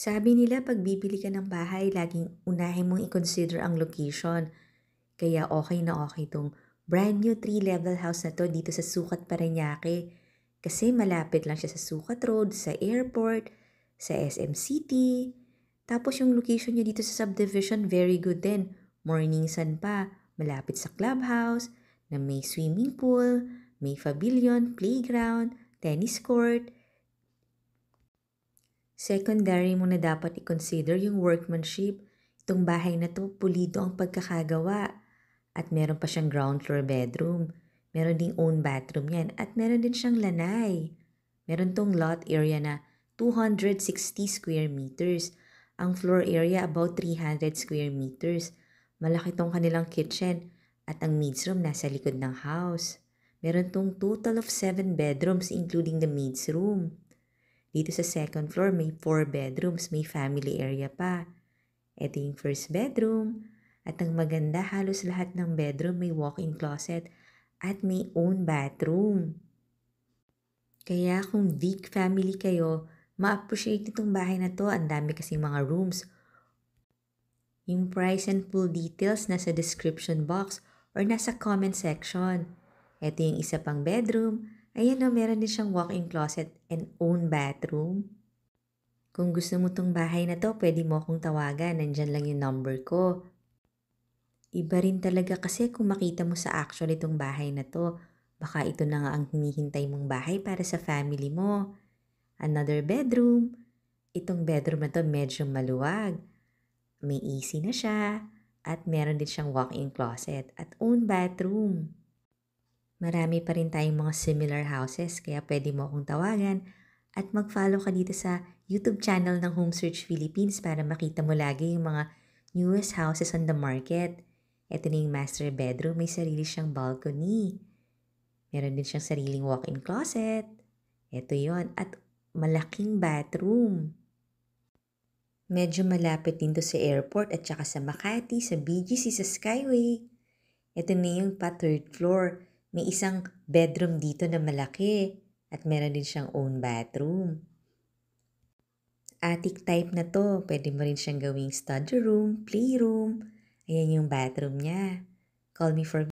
Sabi nila pag bibili ka ng bahay, laging unahin mong i-consider ang location. Kaya okay na okay tong brand new 3-level house na to dito sa Sukat, Parañaque. Kasi malapit lang siya sa Sukat Road, sa airport, sa SM City. Tapos yung location niya dito sa subdivision, very good din. Morning sun pa, malapit sa clubhouse, na may swimming pool, may pavilion, playground, tennis court. Secondary mo na dapat i-consider yung workmanship. Itong bahay na to, pulido ang pagkakagawa. At meron pa siyang ground floor bedroom. Meron ding own bathroom yan. At meron din siyang lanay. Meron tong lot area na 260 square meters. Ang floor area about 300 square meters. Malaki tong kanilang kitchen. At ang maid's room nasa likod ng house. Meron tong total of 7 bedrooms including the maid's room. Dito sa second floor, may 4 bedrooms, may family area pa. Ito yung first bedroom. At ang maganda, halos lahat ng bedroom may walk-in closet at may own bathroom. Kaya kung big family kayo, ma-appreciate itong bahay na to. Ang dami kasing mga rooms. Yung price and full details nasa description box or nasa comment section. Ito yung isa pang bedroom. Ayan o, meron din siyang walk-in closet and own bathroom. Kung gusto mo tong bahay na to, pwede mo akong tawagan. Nandyan lang yung number ko. Iba rin talaga kasi kung makita mo sa actual itong bahay na to. Baka ito na nga ang hinihintay mong bahay para sa family mo. Another bedroom. Itong bedroom na to medyo maluwag. May AC na siya. At meron din siyang walk-in closet at own bathroom. Marami pa rin tayong mga similar houses kaya pwede mo akong tawagan at mag-follow ka dito sa YouTube channel ng Home Search Philippines para makita mo lagi yung mga newest houses on the market. Ito na yung master bedroom, may sarili siyang balcony. Meron din siyang sariling walk-in closet. Ito yon at malaking bathroom. Medyo malapit din to sa airport at saka sa Makati, sa BGC, sa Skyway. Ito na yung pa third floor. May isang bedroom dito na malaki at meron din siyang own bathroom. Attic type na to. Pwede mo rin siyang gawing study room, playroom. Ayan yung bathroom niya. Call me for